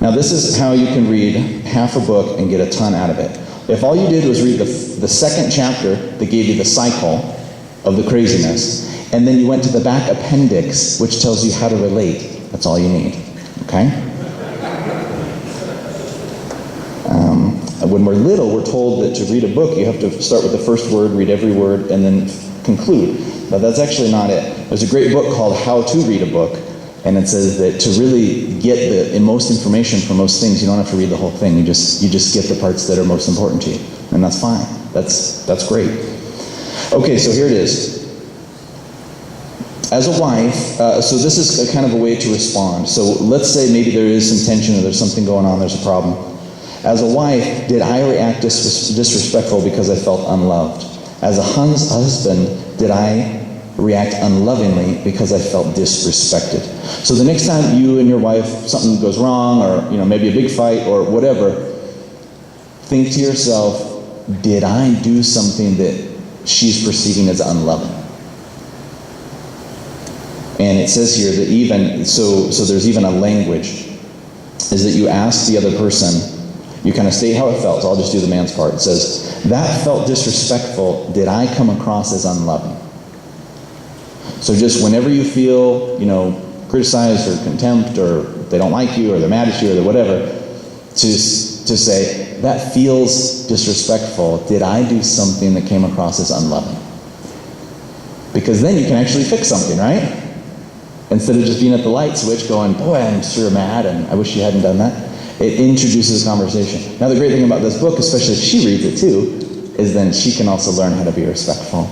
Now this is how you can read half a book and get a ton out of it. If all you did was read the second chapter that gave you the cycle of the craziness, and then you went to the back appendix, which tells you how to relate, that's all you need, okay? When we're little, we're told that to read a book, you have to start with the first word, read every word, and then conclude. But that's actually not it. There's a great book called How to Read a Book, and it says that to really get the most information from most things, you don't have to read the whole thing. You just get the parts that are most important to you, and that's fine. That's great. Okay, so here it is. As a wife, so this is a kind of a way to respond. So let's say maybe there is some tension or there's something going on, there's a problem. As a wife, did I react disrespectful because I felt unloved? As a husband, did I react unlovingly because I felt disrespected? So the next time you and your wife, something goes wrong, or maybe a big fight or whatever, think to yourself, did I do something that she's perceiving as unloving? And it says here that even, so there's even a language, is that you ask the other person, you kind of state how it felt, so I'll just do the man's part. It says, that felt disrespectful, did I come across as unloving? So just whenever you feel, criticized or contempt, or they don't like you, or they're mad at you, or whatever, to say, that feels disrespectful, did I do something that came across as unloving? Because then you can actually fix something, right? Instead of just being at the light switch going, boy, I'm sure mad, and I wish you hadn't done that. It introduces conversation. Now the great thing about this book, especially if she reads it too, is then she can also learn how to be respectful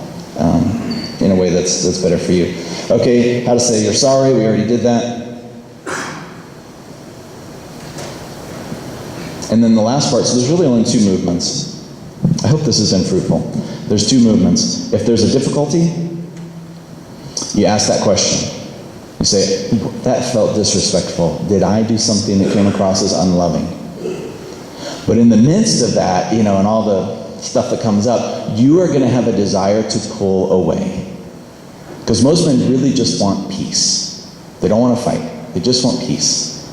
in a way that's better for you. Okay, how to say you're sorry, we already did that. And then the last part, so there's really only two movements. I hope this has been fruitful. There's two movements. If there's a difficulty, you ask that question. You say, that felt disrespectful. Did I do something that came across as unloving? But in the midst of that, and all the stuff that comes up, you are going to have a desire to pull away. Because most men really just want peace. They don't want to fight. They just want peace.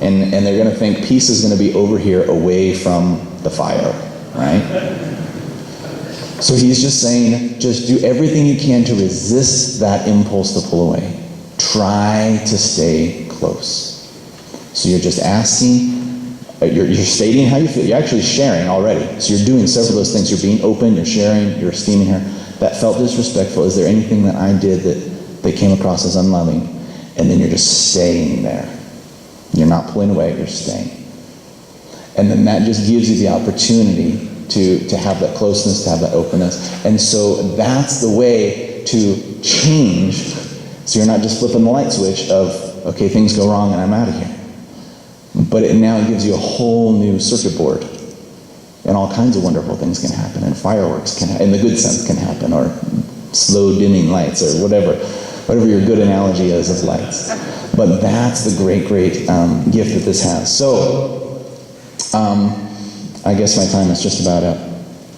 And they're going to think peace is going to be over here away from the fire, right? So he's just saying, just do everything you can to resist that impulse to pull away. Try to stay close. So you're just asking, you're stating how you feel. You're actually sharing already. So you're doing several of those things. You're being open, you're sharing, you're esteeming her. That felt disrespectful. Is there anything that I did that came across as unloving? And then you're just staying there. You're not pulling away, you're staying. And then that just gives you the opportunity to have that closeness, to have that openness. And so that's the way to change. So you're not just flipping the light switch of, okay, things go wrong and I'm out of here. But it now gives you a whole new circuit board. And all kinds of wonderful things can happen. And fireworks can, in the good sense, can happen. Or slow dimming lights, or whatever your good analogy is of lights. But that's the great, great gift that this has. So, I guess my time is just about up.